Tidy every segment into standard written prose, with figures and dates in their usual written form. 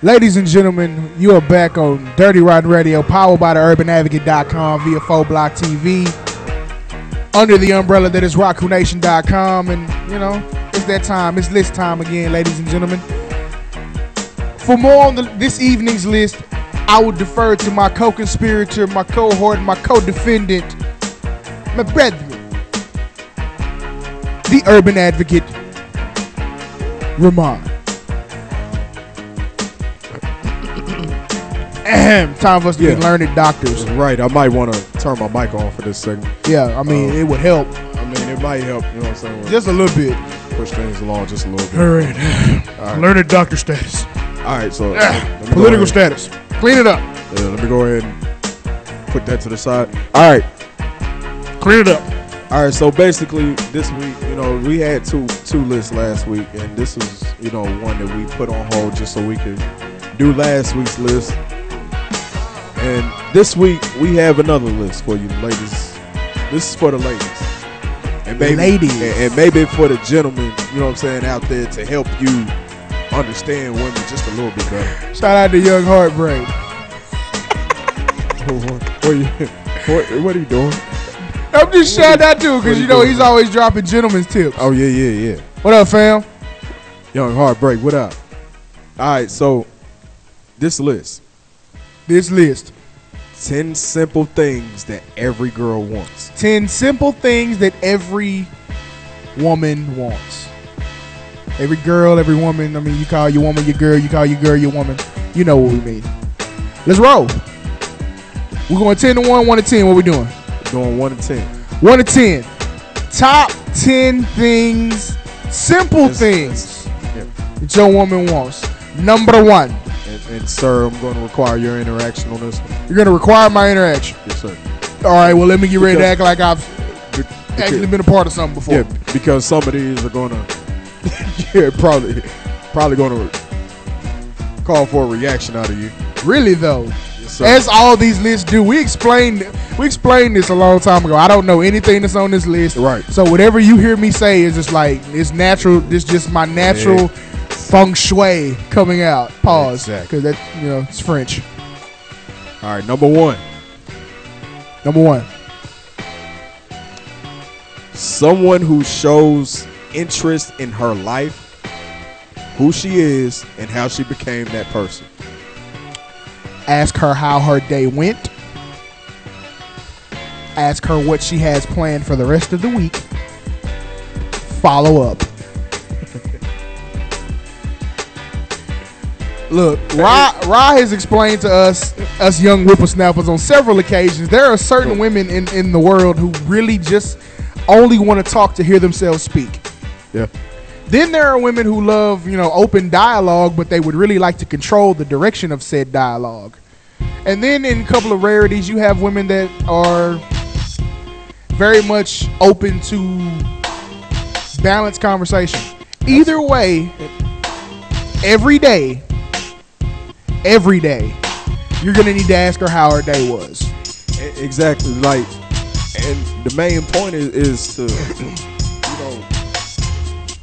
Ladies and gentlemen, you are back on Dirty Rotten Radio, powered by the UrbanAdvocate.com via 4Block TV, under the umbrella that is RockWhoNation.com. And, you know, it's that time. It's list time again, ladies and gentlemen. For more on this evening's list, I would defer to my co-conspirator, my cohort, my co-defendant, my brethren, the Urban Advocate, Ramon. Time for us to be learned doctors. Right, I might want to turn my mic on for this segment. Yeah, I mean, it would help. I mean, it might help, you know what I'm saying? Just a little bit. Push things along just a little bit. All right. Learned doctor status. All right, so political status. Clean it up. Yeah, let me go ahead and put that to the side. All right. Clean it up. All right, so basically this week, you know, we had two lists last week, and this was, you know, one that we put on hold just so we could do last week's list. And this week we have another list for you, ladies. This is for the ladies, and maybe and maybe for the gentlemen, you know what I'm saying, out there to help you understand women just a little bit better. Shout out to Young Heartbreak. What are you doing? I'm just shouting out to him because you know he's always dropping gentleman's tips. Oh yeah. What up, fam? Young Heartbreak, what up? All right, so this list. 10 simple things that every girl wants. 10 simple things that every woman wants. Every girl, every woman. I mean, you call your woman your girl. You call your girl your woman. You know what we mean. Let's roll. We're going 10 to 1, 1 to 10. What we doing? Going 1 to 10. 1 to 10. Top 10 things, simple things that your woman wants. Number 1. And sir, I'm going to require your interaction on this one. You're going to require my interaction? Yes, sir. All right, well, let me get ready to act like I've actually been a part of something before. Yeah, because some of these are going to, probably going to call for a reaction out of you. Really, though? Yes, sir. As all these lists do. We explained this a long time ago. I don't know anything that's on this list. Right. So whatever you hear me say is just like, it's natural. This just my natural feng shui coming out. Pause. Because that, you know, it's French. All right, number 1. Someone who shows interest in her life, who she is, and how she became that person. Ask her how her day went. Ask her what she has planned for the rest of the week. Follow up. Look, Ra has explained to us young whippersnappers on several occasions, there are certain women in the world who really just only want to talk to hear themselves speak. Yeah. Then there are women who love, you know, open dialogue, but they would really like to control the direction of said dialogue. And then in a couple of rarities, you have women that are very much open to balanced conversation. Either way, every day, you're going to need to ask her how her day was. Exactly. Like, and the main point is to, you know,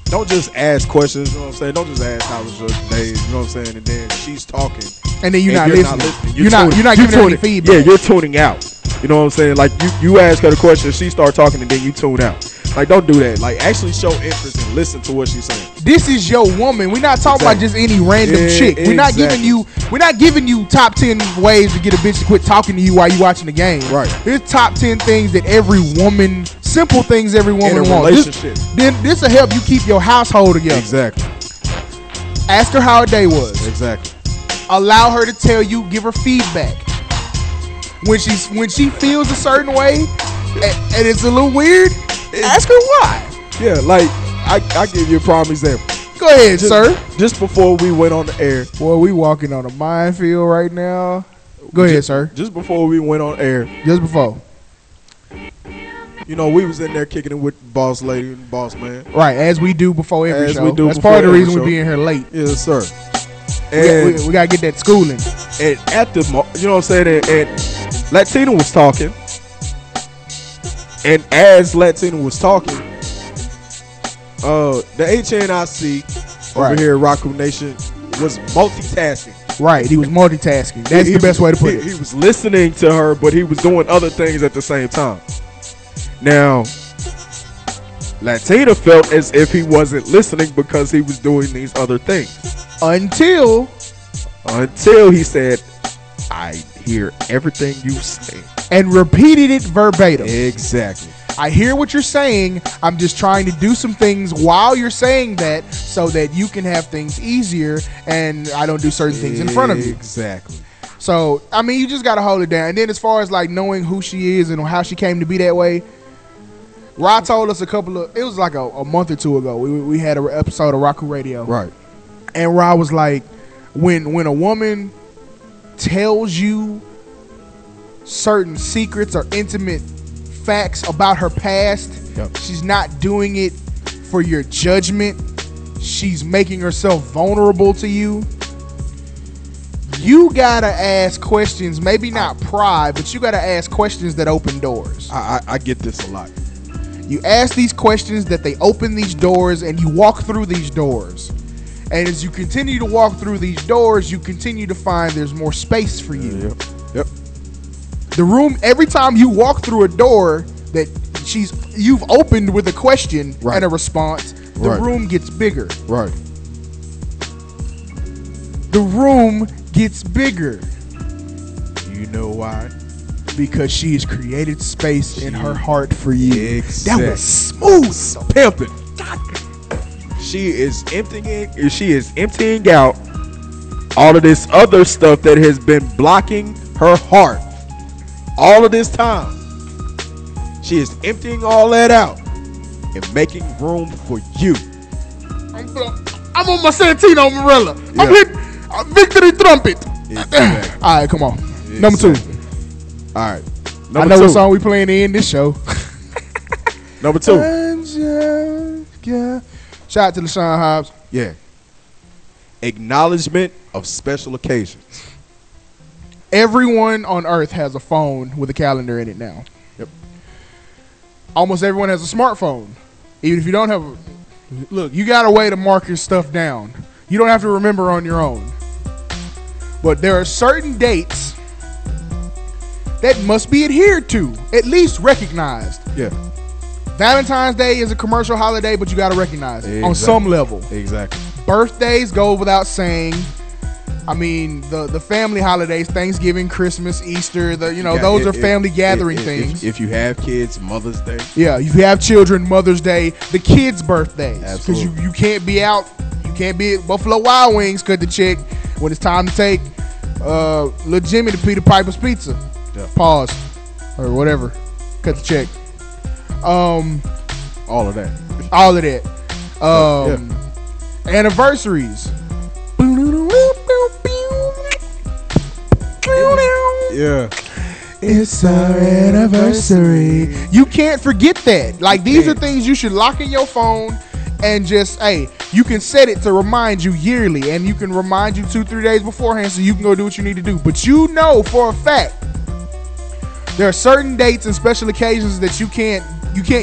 don't just ask questions, you know what I'm saying? Don't just ask how was your day, you know what I'm saying? And then she's talking. And then you're not listening. You're not giving her any feedback. Yeah, you're tuning out. You know what I'm saying? Like, you ask her the question, she start talking, and then you tune out. Like, don't do that. Like, actually show interest and listen to what she's saying. This is your woman. We're not talking about just any random chick. We're not giving you top 10 ways to get a bitch to quit talking to you while you watching the game. Right. Here's top 10 things that every woman, simple things every woman in a wants. Relationship. This will help you keep your household together. Exactly. Ask her how her day was. Exactly. Allow her to tell you, give her feedback. When she feels a certain way and it's a little weird, ask her why. Yeah, like I give you a prime example. Go ahead, sir. Just before we went on the air. Boy, we walking on a minefield right now. Go ahead, sir. Just before we went on air. Just before. You know, we was in there kicking it with Boss Lady and Boss Man. Right, as we do before every show. That's before part of the reason we be in here late. Yes, sir. And we got to get that schooling. And at the, you know what I'm saying, and Latina was talking. And as Latina was talking, the HNIC over here at Rock Nation was multitasking. Right, he was multitasking. That's the best way to put it. He was listening to her, but he was doing other things at the same time. Now, Latina felt as if he wasn't listening because he was doing these other things. Until he said, I hear everything you say. And repeated it verbatim. Exactly. I hear what you're saying. I'm just trying to do some things while you're saying that so that you can have things easier and I don't do certain things in front of you. Exactly. So, I mean, you just got to hold it down. And then as far as like knowing who she is and how she came to be that way, Rod told us it was like a month or two ago. We had an episode of Raku Radio. Right. And Rod was like, when a woman tells you certain secrets or intimate facts about her past, she's not doing it for your judgment. She's making herself vulnerable to you. You gotta ask questions, maybe not pry, but you gotta ask questions that open doors. I get this a lot. You ask these questions that they open these doors, and you walk through these doors. And as you continue to walk through these doors, you continue to find there's more space for you. Yep. The room, every time you walk through a door that you've opened with a question and a response, the room gets bigger. Right. The room gets bigger. You know why? Because she has created space in her heart for you. Exactly. That was smooth. Pimping. She is emptying out all of this other stuff that has been blocking her heart all of this time. She is emptying all that out and making room for you. I'm on my Santino Morella. I'm hitting a victory trumpet. Exactly. All right, come on. Exactly. Number 2. All right. I know what song we playing in this show. Number 2. Shout out to LaShawn Hobbs. Yeah. Acknowledgement of special occasions. Everyone on earth has a phone with a calendar in it now. Yep. Almost everyone has a smartphone. Even if you don't have look, you got a way to mark your stuff down. You don't have to remember on your own. But there are certain dates that must be adhered to, at least recognized. Yeah. Valentine's Day is a commercial holiday, but you got to recognize it on some level. Exactly. Birthdays go without saying. I mean, the family holidays, Thanksgiving, Christmas, Easter, those are family gathering things. If you have kids, Mother's Day. Yeah, if you have children, Mother's Day, the kids' birthdays. Absolutely. Because you can't be out, you can't be at Buffalo Wild Wings, cut the check when it's time to take little Jimmy to Peter Piper's Pizza. Yeah. Pause. Or whatever. Cut the check. All of that. All of that. Anniversaries. Yeah. It's our anniversary. You can't forget that. Like, these are things you should lock in your phone and just, you can set it to remind you yearly, and you can remind you 2-3 days beforehand so you can go do what you need to do. But you know for a fact there are certain dates and special occasions that you can't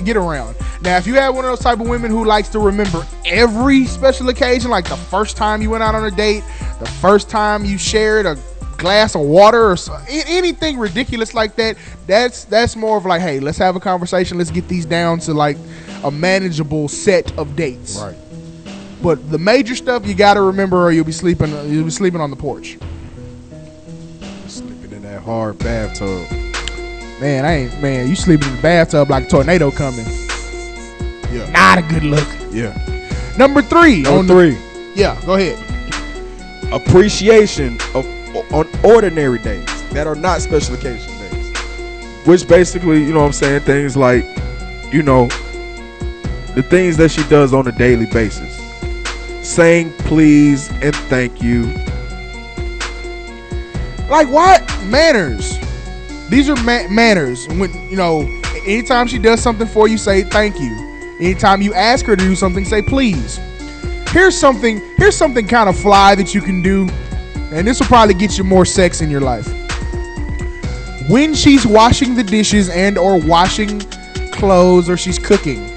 get around. Now, if you have one of those type of women who likes to remember every special occasion, like the first time you went out on a date, the first time you shared a glass of water, or anything ridiculous like that, that's more of like, hey, let's have a conversation, let's get these down to like a manageable set of dates. Right. But the major stuff you got to remember, or you'll be sleeping on the porch. Sleeping in that hard bathtub. Man, you sleeping in the bathtub like a tornado coming. Yeah. Not a good look. Yeah. Number 3. Yeah, go ahead. Appreciation on ordinary days that are not special occasion days. Which basically, you know what I'm saying, things like, the things that she does on a daily basis. Saying please and thank you. Like what? Manners. These are manners. When anytime she does something for you, say thank you. Anytime you ask her to do something, say please. Here's something kind of fly that you can do, and this will probably get you more sex in your life. When she's washing the dishes and or washing clothes, or she's cooking.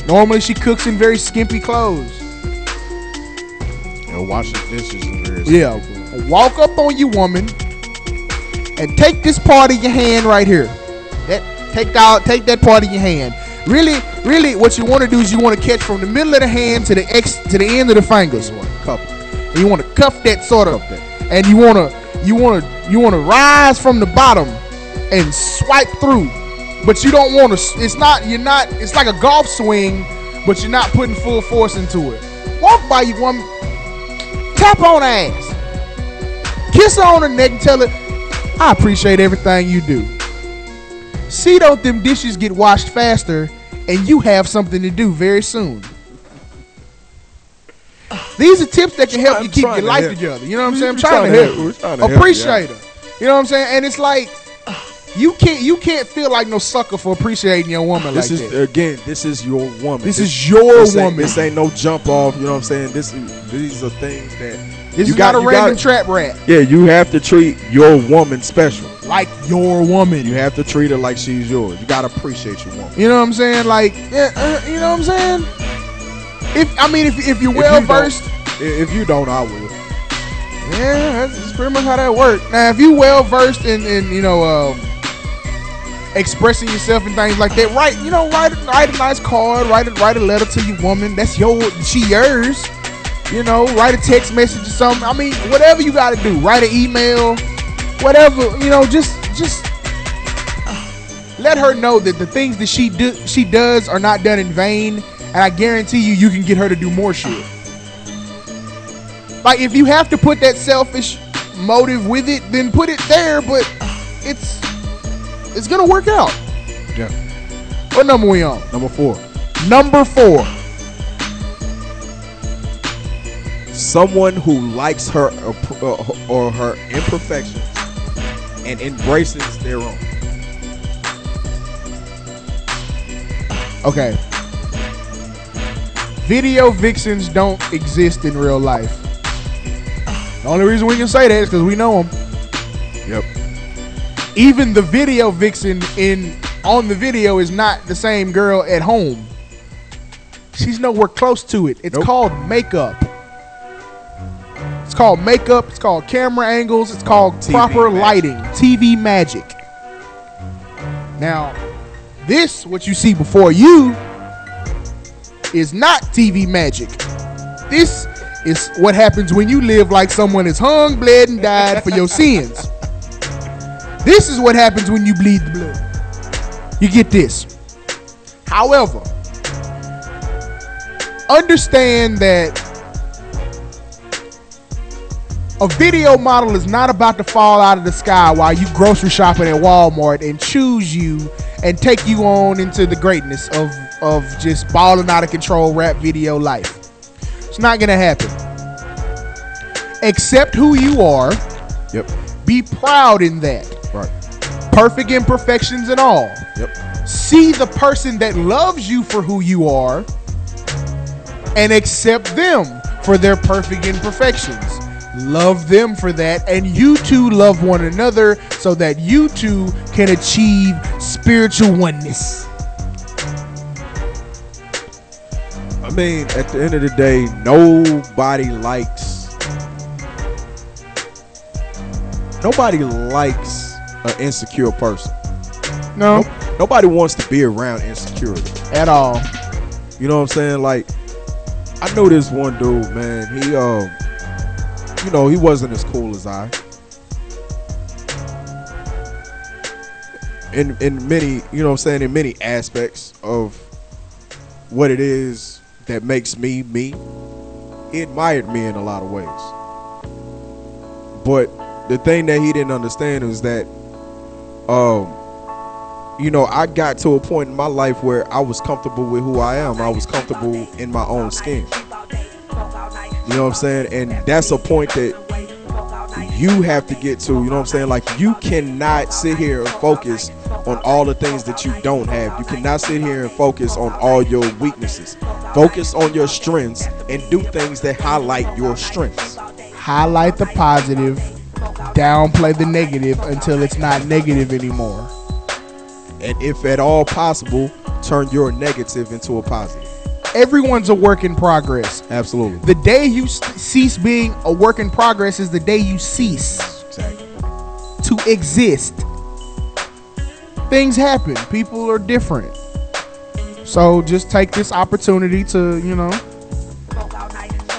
Normally she cooks in very skimpy clothes. washing dishes is very Yeah, walk up on your woman and take this part of your hand right here. Take that part of your hand. Really, what you want to do is you want to catch from the middle of the hand to the end of the fingers. You want to cuff it. And you want to cuff that sort of, and you want to rise from the bottom and swipe through. But you don't want to. It's like a golf swing, but you're not putting full force into it. Walk by your woman, tap on her ass, kiss her on the neck, and tell her, I appreciate everything you do. See, don't them dishes get washed faster, and you have something to do very soon. These are tips that can help you keep your life together. You know what I'm saying? I'm trying to help you. Appreciate her. You know what I'm saying? And it's like you can't feel like no sucker for appreciating your woman like that. This is your woman. This is your woman. This ain't no jump off. You know what I'm saying? These are things that this is not a random trap rat. Yeah, you have to treat your woman special. Like your woman. You have to treat her like she's yours. You gotta appreciate your woman. You know what I'm saying? Like, you know what I'm saying? If you're well versed. If you don't, I will. Yeah, that's pretty much how that works. Now, if you well versed in expressing yourself and things like that, write a nice card, write a letter to your woman. That's she yours. You know, write a text message or something. I mean, whatever you got to do. Write an email, whatever. You know, just let her know that the things that she does are not done in vain. And I guarantee you can get her to do more shit. Like, if you have to put that selfish motive with it, then put it there, but it's gonna work out. Yeah. What number we on? Number 4. Someone who likes her or her imperfections and embraces their own. Okay. Video vixens don't exist in real life. The only reason we can say that is because we know them. Yep. Even the video vixen on the video is not the same girl at home. She's nowhere close to it. It's called makeup. It's called makeup. It's called camera angles. It's called TV proper magic. lighting. TV magic. Now, what you see before you is not TV magic. This is what happens when you live like someone is hung, bled, and died for your sins. This is what happens when you bleed the blood. You get this. However, understand that a video model is not about to fall out of the sky while you grocery shopping at Walmart and choose you and take you on into the greatness of just balling out of control rap video life. It's not gonna happen. Accept who you are. Yep. Be proud in that. Right. Perfect imperfections and all. Yep. See the person that loves you for who you are and accept them for their perfect imperfections. Love them for that, and you two love one another so that you two can achieve spiritual oneness. I mean, at the end of the day, nobody likes an insecure person. No. Nobody wants to be around insecurity At all. You know what I'm saying? Like, I know this one dude, man. He wasn't as cool as I. In many, in many aspects of what it is that makes me me. He admired me in a lot of ways. But the thing that he didn't understand was that I got to a point in my life where I was comfortable with who I am. I was comfortable in my own skin. You know what I'm saying? And that's a point that you have to get to. You know what I'm saying? Like, you cannot sit here and focus on all the things that you don't have. You cannot sit here and focus on all your weaknesses. Focus on your strengths and do things that highlight your strengths. Highlight the positive, downplay the negative until it's not negative anymore. And if at all possible, turn your negative into a positive. Everyone's a work in progress. Absolutely. The day you cease being a work in progress is the day you cease to exist. Things happen. People are different. So just take this opportunity to,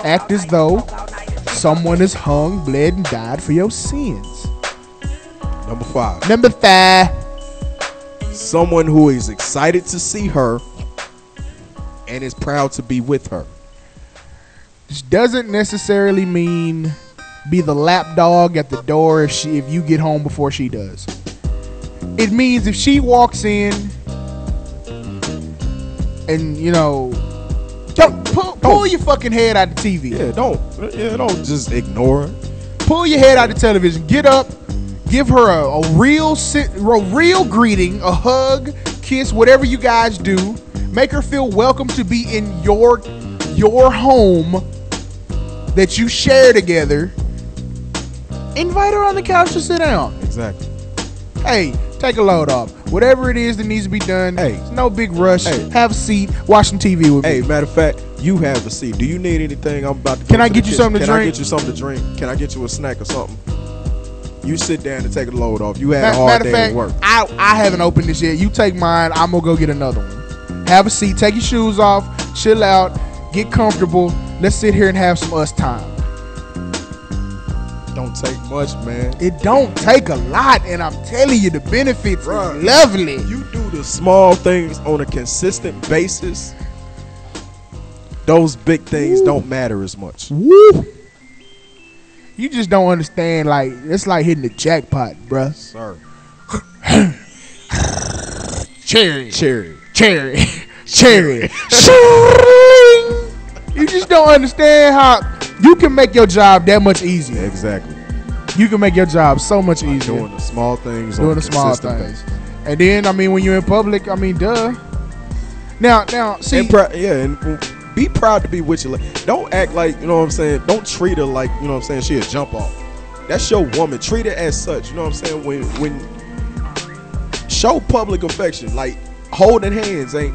act as though someone is hung, bled, and died for your sins. Number 5. Someone who is excited to see her and is proud to be with her. This doesn't necessarily mean be the lap dog at the door if you get home before she does. It means if she walks in and pull your fucking head out the TV. Don't just ignore her. Pull your head out the television. Get up. Give her a real greeting, a hug, kiss, whatever you guys do. Make her feel welcome to be in your home that you share together. Invite her on the couch to sit down. Exactly. Hey, take a load off. Whatever it is that needs to be done. Hey, it's no big rush. Hey. Have a seat. Watch some TV with me. Hey, matter of fact, you have a seat. Do you need anything? I'm about to. Can I get you something to drink? Can I get you something to drink? Can I get you a snack or something? You sit down and take a load off. You had a hard day at work. I haven't opened this yet. You take mine. I'm gonna go get another one. Have a seat. Take your shoes off. Chill out. Get comfortable. Let's sit here and have some us time. Don't take much, man. It don't take a lot, and I'm telling you, the benefits are lovely. You do the small things on a consistent basis. Those big things don't matter as much. Woo. You just don't understand. Like, it's like hitting the jackpot, bruh. Sir. Cherry. Cherry. Cherry. Cherry. You just don't understand how you can make your job that much easier. Exactly. You can make your job so much easier. Doing the small things. Doing the small things. And then, when you're in public, duh. Now, see. And be proud to be with you. Don't act like, don't treat her like, she a jump off. That's your woman. Treat her as such. When show public affection, like holding hands ain't.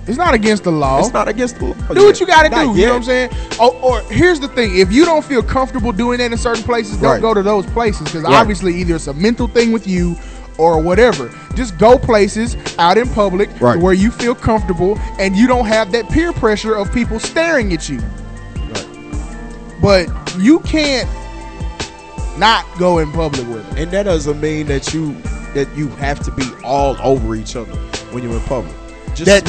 It's not against the law. It's not against the law. Do what you gotta do. Yet. You know what I'm saying? Or here's the thing: if you don't feel comfortable doing that in certain places, don't go to those places, because obviously either it's a mental thing with you or whatever. Just go places out in public where you feel comfortable and you don't have that peer pressure of people staring at you. But you can't not go in public with them. And that doesn't mean that you have to be all over each other when you're in public. Just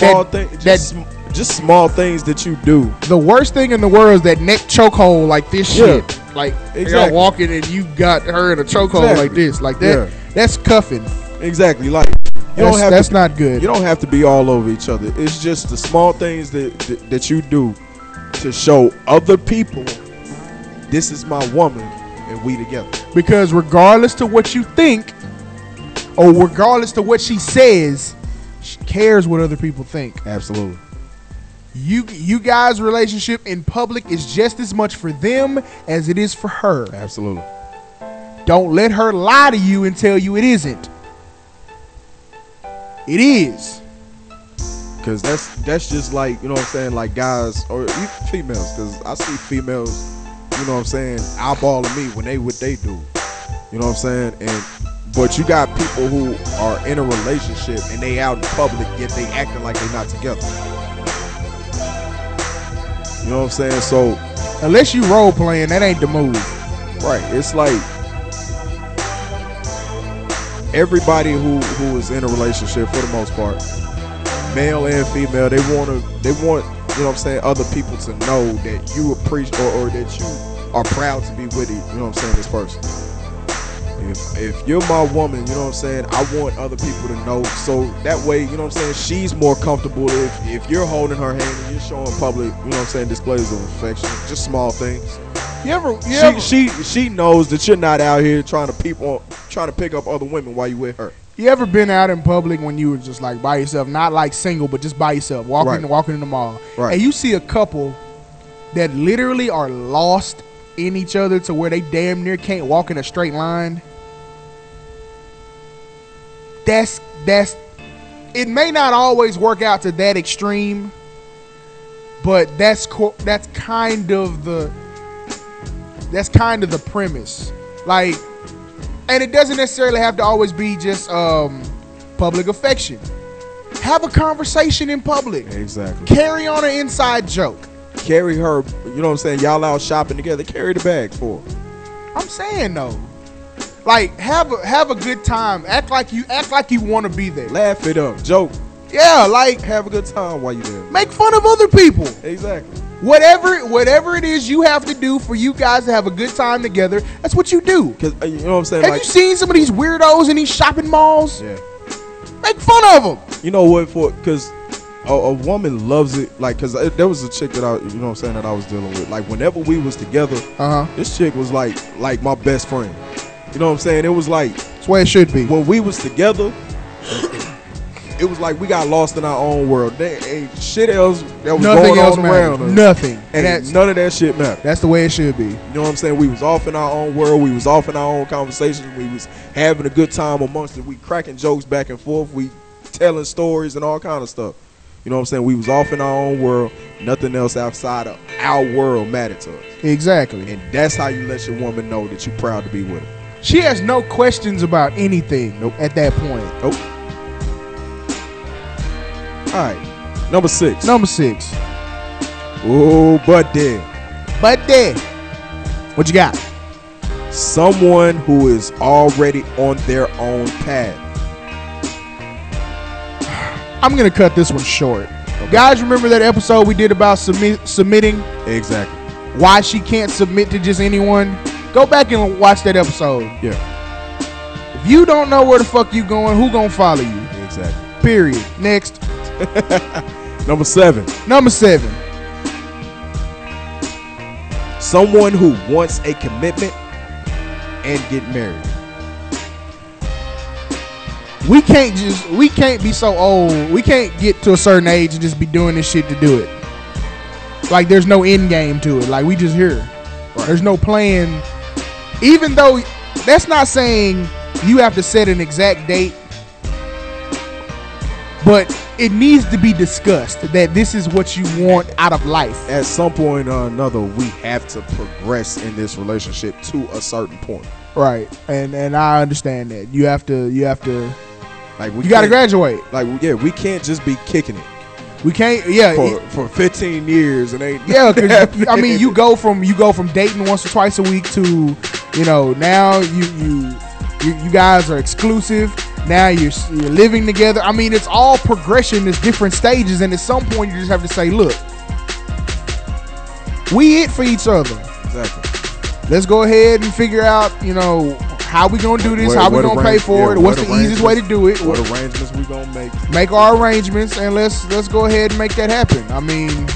small things that you do. The worst thing in the world is that neck chokehold like this shit. Like y'all walking and you got her in a chokehold like this, like that. Yeah. That's cuffing. Exactly. Like that's not good. You don't have to be all over each other. It's just the small things that you do to show other people this is my woman and we together. Because regardless to what you think, or regardless to what she says, she cares what other people think. Absolutely. You guys' relationship in public is just as much for them as it is for her. Absolutely. Don't let her lie to you and tell you it isn't. It is. Because that's just like, like guys or even females. Because I see females, eyeballing me when what they do. But you got people who are in a relationship and they out in public, yet they acting like they're not together. You know what I'm saying? So unless you role playing, that ain't the move. Right. It's like everybody who is in a relationship, for the most part, male and female, they want other people to know that you appreciate or that you are proud to be with this person. If you're my woman, I want other people to know, so that way, she's more comfortable if you're holding her hand and you're showing public, displays of affection, just small things. She knows that you're not out here trying to pick up other women while you with her. You ever been out in public when you were just like by yourself, not like single, but just by yourself, walking in the mall, and you see a couple that literally are lost in each other to where they damn near can't walk in a straight line? It may not always work out to that extreme, But that's kind of the premise. Like, and it doesn't necessarily have to always be just public affection. Have a conversation in public. Exactly. Carry on an inside joke. Carry her, you know what I'm saying? Y'all out shopping together. Carry the bag for her. I'm saying though, like have a good time. Act like you want to be there. Laugh it up. Joke. Yeah, like Have a good time while you there. make fun of other people. Exactly. Whatever it is you have to do for you guys to have a good time together, that's what you do. Cause you know what I'm saying? Have you seen some of these weirdos in these shopping malls? Yeah. Make fun of them. You know what? Because a woman loves it. Like, because there was a chick that you know what I'm saying, that I was dealing with. Like, whenever we was together, this chick was like my best friend. You know what I'm saying? It was like That's the way it should be. when we was together, it was like we got lost in our own world. There ain't shit else that was Nothing going else on matters. around us. Nothing. And none of that shit mattered. That's the way it should be. You know what I'm saying? We was off in our own world. We was off in our own conversations. We was having a good time amongst it. We cracking jokes back and forth. We telling stories and all kind of stuff. You know what I'm saying? We was off in our own world. Nothing else outside of our world mattered to us. Exactly. And that's how you let your woman know that you're proud to be with her. She has no questions about anything at that point. Nope. All right. Number 6. Number 6. Oh, but there. But there. What you got? Someone who is already on their own path. I'm going to cut this one short. Okay. Guys, remember that episode we did about submitting? Exactly. Why she can't submit to just anyone? Go back and watch that episode. Yeah. If you don't know where the fuck you going, who gonna follow you? Exactly. Period. Next. Number 7. Number 7. Someone who wants a commitment and get married. We can't be so old. We can't get to a certain age and just be doing this shit to do it. Like, there's no end game to it. Like, we just here. Right. There's no plan. Even though that's not saying you have to set an exact date, but it needs to be discussed that this is what you want out of life. At some point or another, we have to progress in this relationship to a certain point. Right. And I understand that. You have to like, you got to graduate. Like, yeah, we can't just be kicking it. We can't, for 15 years and ain't. Yeah, because I mean, you go from dating once or twice a week to, you know, now you guys are exclusive. Now you're living together. I mean, it's all progression. There's different stages, and at some point, you just have to say, look, we it for each other. Exactly. Let's go ahead and figure out, you know, how we gonna do this, how we gonna pay for it, what's the easiest way to do it, what arrangements we gonna make. Make our arrangements, and let's go ahead and make that happen. I mean,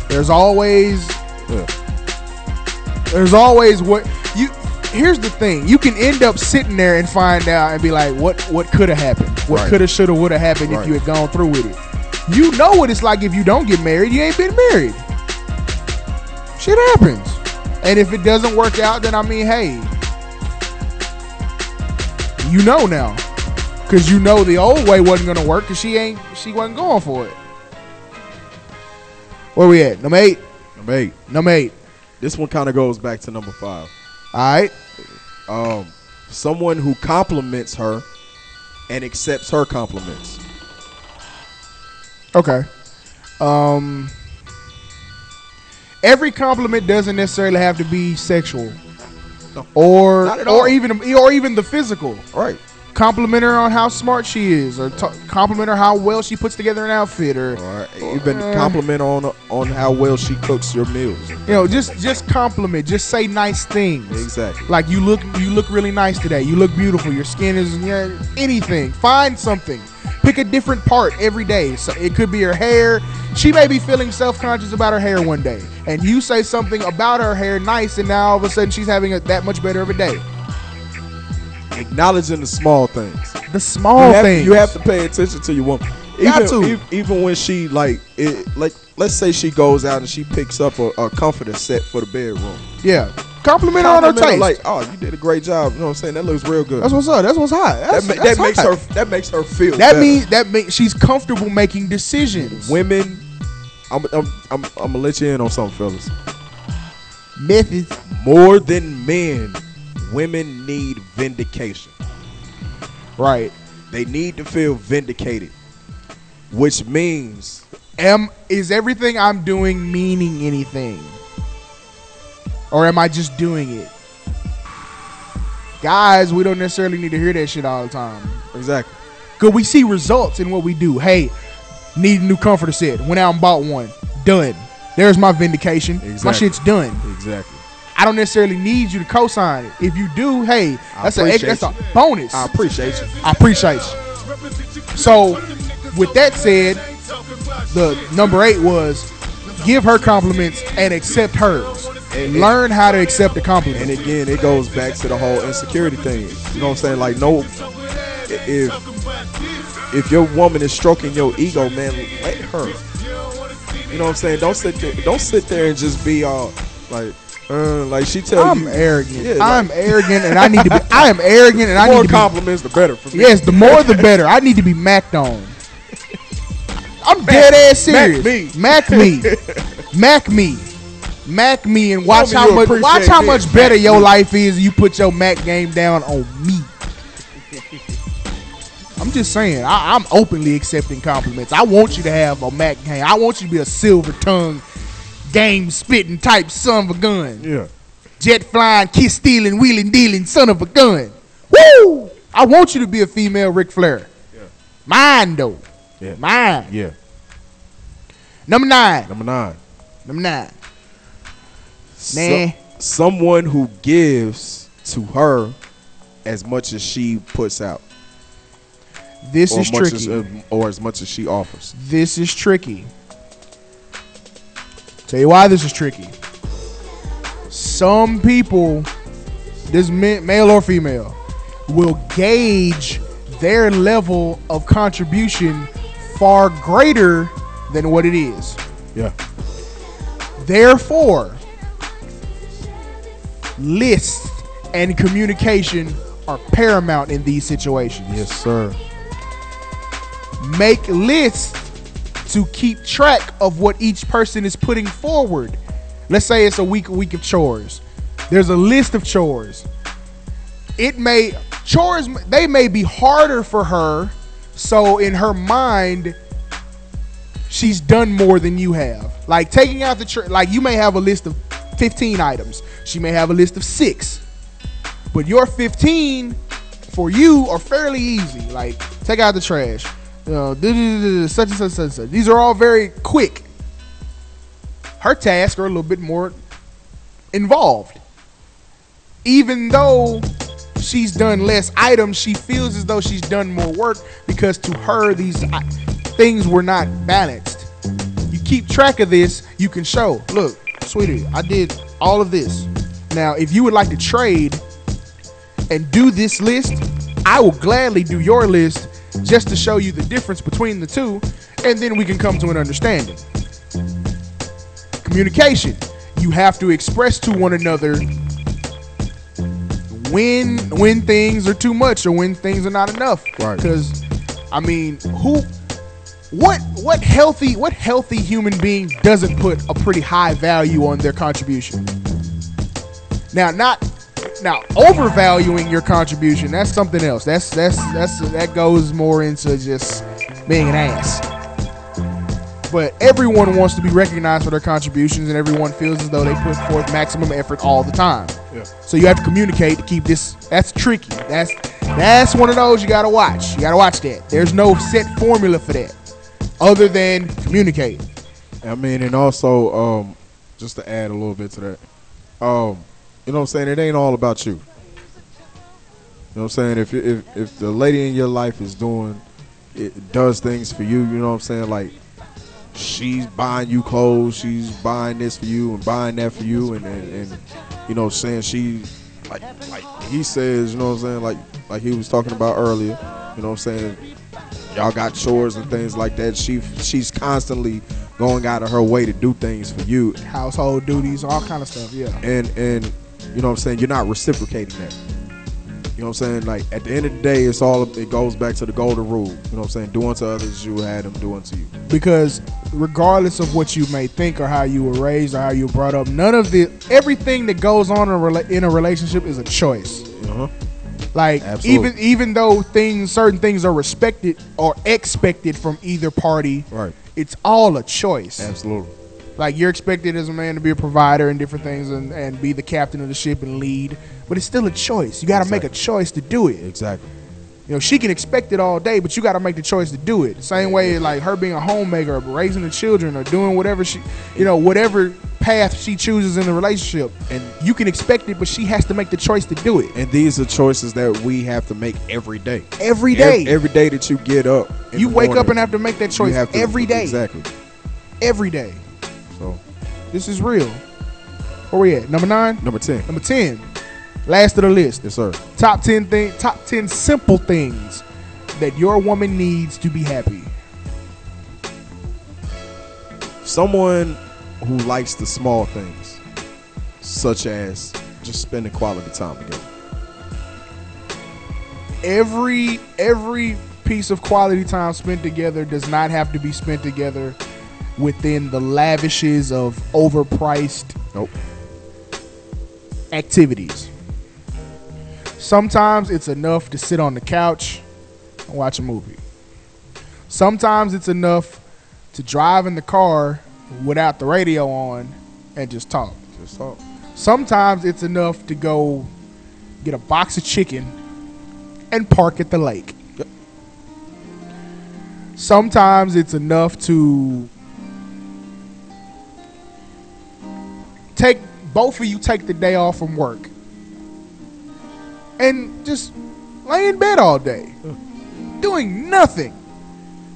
there's always what you. Here's the thing: you can end up sitting there and find out and be like, what could have happened, what could have, should have, would have happened if you had gone through with it. You know what it's like if you don't get married. You ain't been married. Shit happens, and if it doesn't work out, then I mean, hey. You know now, because you know the old way wasn't gonna work, because she wasn't going for it. Where we at? Number 8. Number 8. This one kind of goes back to number 5. All right. Someone who compliments her and accepts her compliments. Okay. Every compliment doesn't necessarily have to be sexual. No, or even the physical. Right. Compliment her on how smart she is, or compliment her how well she puts together an outfit, or even compliment on how well she cooks your meals. You know, just compliment. Just say nice things. Exactly. Like, you look really nice today. You look beautiful. Your skin is anything. Find something. Pick a different part every day. So it could be her hair. She may be feeling self-conscious about her hair one day, and you say something about her hair nice, and now all of a sudden she's having that much better of a day. Acknowledging the small things. The small things. You have to pay attention to your woman. Even when she let's say she goes out and she picks up a comforter set for the bedroom. Yeah. Compliment her on her taste. Like, oh, you did a great job. You know what I'm saying? That looks real good. That's what's up. That's what's hot. That makes her feel better. That means she's comfortable making decisions. Women I'm gonna let you in on something, fellas. Methods. More than men, women need vindication. Right. They need to feel vindicated, which means is everything I'm doing meaning anything? Or am I just doing it? Guys, we don't necessarily need to hear that shit all the time. Exactly. Because we see results in what we do. Hey, need a new comforter set. Went out and bought one. Done. There's my vindication. Exactly. My shit's done. Exactly. I don't necessarily need you to co-sign it. If you do, hey, that's a bonus. I appreciate you. I appreciate you. So, with that said, the number 8 was give her compliments and accept hers. And learn how to accept the compliment. And again, it goes back to the whole insecurity thing. You know what I'm saying? Like, no, if your woman is stroking your ego, man, let her. You know what I'm saying? Don't sit there and just be all like she tells I'm you. Arrogant. Yeah, I'm arrogant, and I need to be. I am arrogant, and I need to be. The more compliments, the better for me. Yes, the more the better. I need to be macked on. I'm dead ass serious. Mac me. Mac me. Mac me, and watch how much better your life is. You put your Mac game down on me. I'm just saying, I'm openly accepting compliments. I want you to have a Mac game. I want you to be a silver tongue, game spitting type son of a gun. Yeah. Jet flying, kiss stealing, wheeling dealing son of a gun. Woo! I want you to be a female Ric Flair. Yeah. Mine though. Yeah. Mine. Yeah. Number 9. Number 9. Someone who gives to her as much as she puts out. This is tricky. Or as much as she offers. This is tricky. Tell you why this is tricky. Some people, this male or female, will gauge their level of contribution far greater than what it is. Yeah. Therefore, lists and communication are paramount in these situations. Yes, sir. Make lists to keep track of what each person is putting forward. Let's say it's a week of chores. There's a list of chores. They may be harder for her, so in her mind, she's done more than you have. Like taking out like you may have a list of 15 items. She may have a list of 6. But your 15 for you are fairly easy. Like take out the trash. Such and such. These are all very quick. Her tasks are a little bit more involved. Even though she's done less items, she feels as though she's done more work because to her these things were not balanced. You keep track of this, you can show, look, sweetie, I did all of this. Now, if you would like to trade and do this list, I will gladly do your list just to show you the difference between the two, and then we can come to an understanding. Communication. You have to express to one another when things are too much or when things are not enough. Right. Because, I mean, what healthy human being doesn't put a pretty high value on their contribution? Now, overvaluing your contribution, that's something else. That goes more into just being an ass. But everyone wants to be recognized for their contributions, and everyone feels as though they put forth maximum effort all the time. Yeah. So you have to communicate to keep this. That's tricky. That's one of those you gotta watch. You gotta watch that. There's no set formula for that, other than communicate. I mean, and also, just to add a little bit to that, you know what I'm saying? It ain't all about you. You know what I'm saying? If the lady in your life does things for you, you know what I'm saying? Like, she's buying you clothes, she's buying this for you and buying that for you, and you know, saying she like he says, you know what I'm saying, like he was talking about earlier, you know what I'm saying, y'all got chores and things like that. She's constantly going out of her way to do things for you, household duties, all kind of stuff. Yeah. And you know what I'm saying, you're not reciprocating that. You know what I'm saying? Like, at the end of the day, it goes back to the golden rule. You know what I'm saying? Do unto others as you would have them do unto you. Because regardless of what you may think or how you were raised or how you were brought up, everything that goes on in a relationship is a choice. Like even though certain things are respected or expected from either party, right? It's all a choice. Absolutely. Like you're expected as a man to be a provider and different things and be the captain of the ship and lead, but it's still a choice. You got to make a choice to do it. Exactly. You know, she can expect it all day, but you got to make the choice to do it. Same way, like her being a homemaker, or raising the children, or doing whatever whatever path she chooses in the relationship. And you can expect it, but she has to make the choice to do it. And these are choices that we have to make every day. Every day. Every day that you get up. You wake up and have to make that choice every day. Exactly. Every day. So, this is real. Where we at? Number 9? Number 10. Number 10. Last of the list. Yes, sir. Top 10 simple things that your woman needs to be happy. Someone who likes the small things, such as just spending quality time together. Every piece of quality time spent together does not have to be spent together within the lavishes of overpriced activities. Sometimes it's enough to sit on the couch and watch a movie. Sometimes it's enough to drive in the car without the radio on and just talk. Sometimes it's enough to go get a box of chicken and park at the lake. Yep. Sometimes it's enough to take the day off from work and just lay in bed all day, doing nothing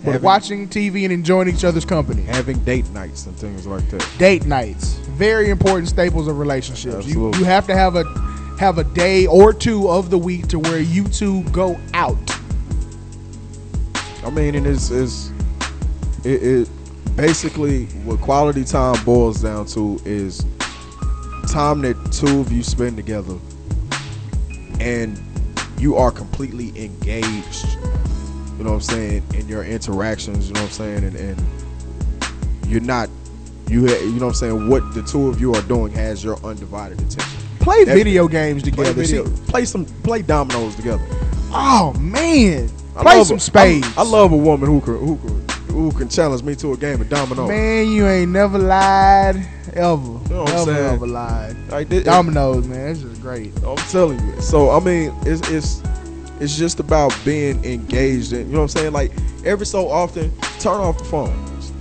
but watching TV and enjoying each other's company. Having date nights and things like that. Date nights, very important staples of relationships. You have to have a day or two of the week to where you two go out. I mean, and it basically what quality time boils down to is time that two of you spend together and you are completely engaged, you know what I'm saying, in your interactions, you know what I'm saying, and you're not, you know what I'm saying, what the two of you are doing has your undivided attention. Play video games together. Play dominoes together. Oh man, play some spades. I love a woman who can challenge me to a game of dominoes. Man, you ain't never lied ever. You know what I'm saying? Never lied. Like dominoes, man, it's just great. I'm telling you. So I mean, it's just about being engaged, and you know what I'm saying. Like every so often, turn off the phones.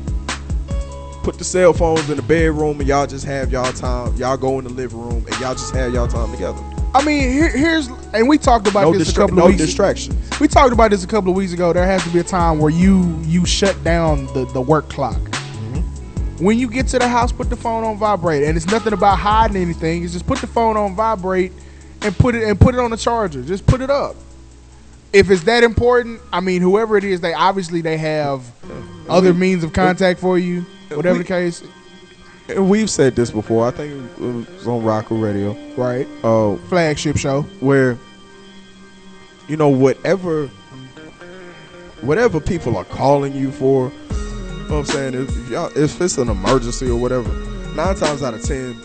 Put the cell phones in the bedroom, and y'all just have y'all time. Y'all go in the living room, and y'all just have y'all time together. I mean, and we talked about this a couple of weeks. No distractions. We talked about this a couple of weeks ago. There has to be a time where you shut down the work clock. When you get to the house, put the phone on vibrate, and it's nothing about hiding anything. It's just put the phone on vibrate and put it on the charger. Just put it up. If it's that important, I mean, whoever it is, they have other means of contact for you. Whatever the case. And we've said this before. I think it was on Rock Radio, right? Flagship show where, you know, whatever people are calling you for. You know what I'm saying? If it's an emergency or whatever, 9 times out of 10,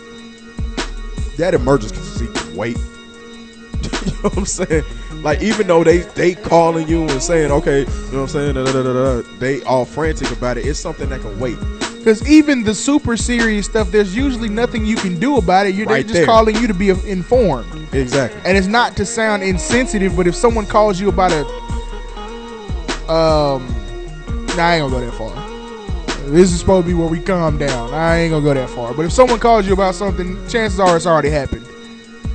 that emergency can wait. You know what I'm saying? Like, even though they calling you and saying, okay, you know what I'm saying, they all frantic about it, it's something that can wait. Because even the super serious stuff, there's usually nothing you can do about it. They're just calling you to be informed. Exactly. And it's not to sound insensitive, but if someone calls you about I ain't gonna go that far. This is supposed to be where we calm down. I ain't gonna go that far. But if someone calls you about something, chances are it's already happened.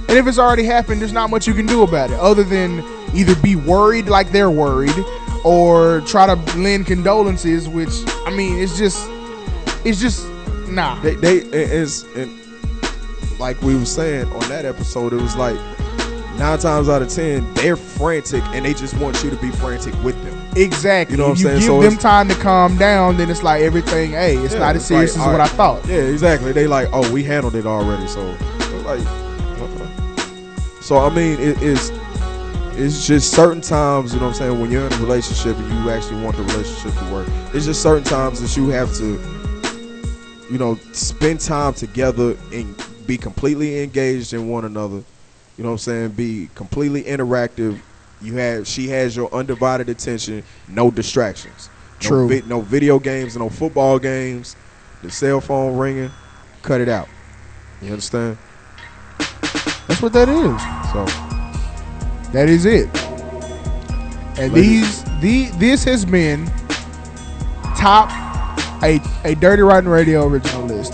And if it's already happened, there's not much you can do about it other than either be worried like they're worried or try to lend condolences, which, I mean, it's just nah. And like we were saying on that episode, it was like 9 times out of 10, they're frantic and they just want you to be frantic with them. Exactly. You know what I'm saying? You give them time to calm down, then it's like everything, hey, it's not as serious as what I thought. Yeah, exactly. They like, oh, we handled it already. So it's like, okay. So I mean, it's just certain times, you know what I'm saying, when you're in a relationship and you actually want the relationship to work, it's just certain times that you have to, you know, spend time together and be completely engaged in one another. You know what I'm saying? Be completely interactive. She has your undivided attention, no distractions. True. No video games, no football games, the cell phone ringing, cut it out. You understand? That's what that is. So that is it. And this has been top a Dirty Rotten Radio original list.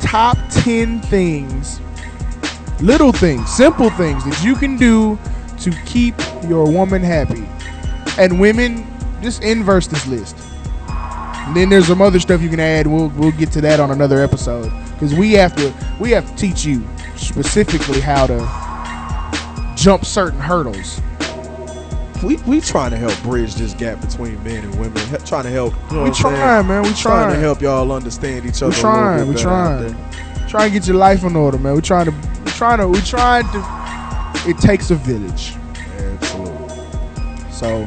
Top 10 things, little things, simple things that you can do to keep your woman happy. And women, just inverse this list. And then there's some other stuff you can add. We'll get to that on another episode, because we have to teach you specifically how to jump certain hurdles. We trying to help bridge this gap between men and women. Trying to help. You know We trying, man. We trying to help y'all understand each other. We trying. A little bit better. Trying to get your life in order, man. We trying to. It takes a village. Absolutely. So